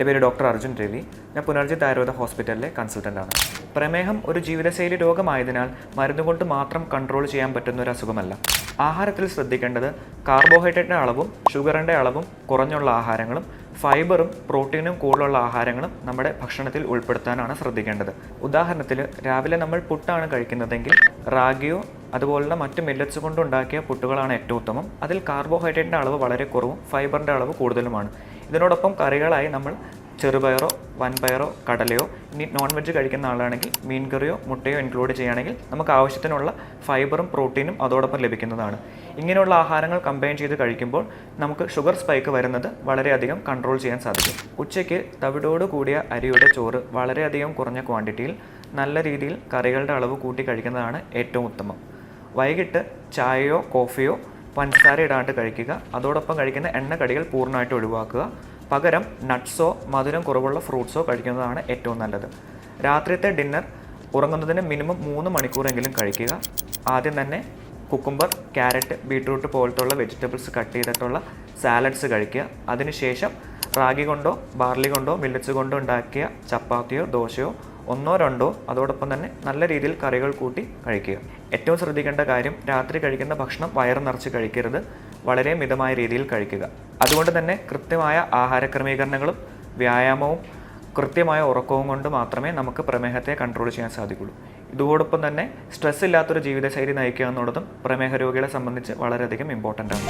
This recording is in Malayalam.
എൻ്റെ പേര് ഡോക്ടർ അർജുൻ രവി. ഞാൻ പുനർജിത്ത് ആയുർവേദ ഹോസ്പിറ്റലിലെ കൺസൾട്ടൻ്റാണ്. പ്രമേഹം ഒരു ജീവിതശൈലി രോഗമായതിനാൽ മരുന്നുകൊണ്ട് മാത്രം കൺട്രോൾ ചെയ്യാൻ പറ്റുന്ന ഒരു അസുഖമല്ല. ആഹാരത്തിൽ ശ്രദ്ധിക്കേണ്ടത് കാർബോഹൈഡ്രേറ്റിൻ്റെ അളവും ഷുഗറിൻ്റെ അളവും കുറഞ്ഞുള്ള ആഹാരങ്ങളും ഫൈബറും പ്രോട്ടീനും കൂടുതലുള്ള ആഹാരങ്ങളും നമ്മുടെ ഭക്ഷണത്തിൽ ഉൾപ്പെടുത്താനാണ് ശ്രദ്ധിക്കേണ്ടത്. ഉദാഹരണത്തിന് രാവിലെ നമ്മൾ പുട്ടാണ് കഴിക്കുന്നതെങ്കിൽ റാഗിയോ അതുപോലുള്ള മറ്റ് മില്ലറ്റ്സ് കൊണ്ടുണ്ടാക്കിയ പുട്ടുകളാണ് ഏറ്റവും ഉത്തമം. അതിൽ കാർബോഹൈഡ്രേറ്റിൻ്റെ അളവ് വളരെ കുറവും ഫൈബറിൻ്റെ അളവ് കൂടുതലുമാണ്. ഇതിനോടൊപ്പം കറികളായി നമ്മൾ ചെറുപയറോ വൻപയറോ കടലയോ, ഇനി നോൺ വെജ് കഴിക്കുന്ന ആളാണെങ്കിൽ മീൻ കറിയോ മുട്ടയോ ഇൻക്ലൂഡ് ചെയ്യുകയാണെങ്കിൽ നമുക്ക് ആവശ്യത്തിനുള്ള ഫൈബറും പ്രോട്ടീനും അതോടൊപ്പം ലഭിക്കുന്നതാണ്. ഇങ്ങനെയുള്ള ആഹാരങ്ങൾ കമ്പൈൻ ചെയ്ത് കഴിക്കുമ്പോൾ നമുക്ക് ഷുഗർ സ്പൈക്ക് വരുന്നത് വളരെയധികം കൺട്രോൾ ചെയ്യാൻ സാധിക്കും. ഉച്ചയ്ക്ക് തവിടോട് കൂടിയ അരിയുടെ ചോറ് വളരെയധികം കുറഞ്ഞ ക്വാണ്ടിറ്റിയിൽ നല്ല രീതിയിൽ കറികളുടെ അളവ് കൂട്ടി കഴിക്കുന്നതാണ് ഏറ്റവും ഉത്തമം. വൈകിട്ട് ചായയോ കോഫിയോ പഞ്ചസാര ഇടാണ്ട് കഴിക്കുക. അതോടൊപ്പം കഴിക്കുന്ന എണ്ണക്കടികൾ പൂർണ്ണമായിട്ട് ഒഴിവാക്കുക. പകരം നട്ട്സോ മധുരം കുറവുള്ള ഫ്രൂട്ട്സോ കഴിക്കുന്നതാണ് ഏറ്റവും നല്ലത്. രാത്രിയത്തെ ഡിന്നർ ഉറങ്ങുന്നതിന് മിനിമം 3 മണിക്കൂറെങ്കിലും കഴിക്കുക. ആദ്യം തന്നെ കുക്കുംബർ, ക്യാരറ്റ്, ബീട്രൂട്ട് പോലത്തുള്ള വെജിറ്റബിൾസ് കട്ട് ചെയ്തിട്ടുള്ള സാലഡ്സ് കഴിക്കുക. അതിനുശേഷം റാഗി കൊണ്ടോ ബാർലി കൊണ്ടോ മില്ലറ്റ്സ് കൊണ്ടോ ഉണ്ടാക്കിയ ചപ്പാത്തിയോ ദോശയോ 1-2 അതോടൊപ്പം തന്നെ നല്ല രീതിയിൽ കറികൾ കൂട്ടി കഴിക്കുക. ഏറ്റവും ശ്രദ്ധിക്കേണ്ട കാര്യം, രാത്രി കഴിക്കുന്ന ഭക്ഷണം വയറ് നിറച്ച് കഴിക്കരുത്. വളരെ മിതമായ രീതിയിൽ കഴിക്കുക. അതുകൊണ്ട് തന്നെ കൃത്യമായ ആഹാര ക്രമീകരണങ്ങളും വ്യായാമവും കൃത്യമായ ഉറക്കവും കൊണ്ട് മാത്രമേ നമുക്ക് പ്രമേഹത്തെ കൺട്രോൾ ചെയ്യാൻ സാധിക്കുള്ളൂ. ഇതോടൊപ്പം തന്നെ സ്ട്രെസ് ഇല്ലാത്തൊരു ജീവിതശൈലി നയിക്കുക എന്നുള്ളതും പ്രമേഹ രോഗികളെ സംബന്ധിച്ച് വളരെയധികം ഇമ്പോർട്ടൻ്റ് ആണ്.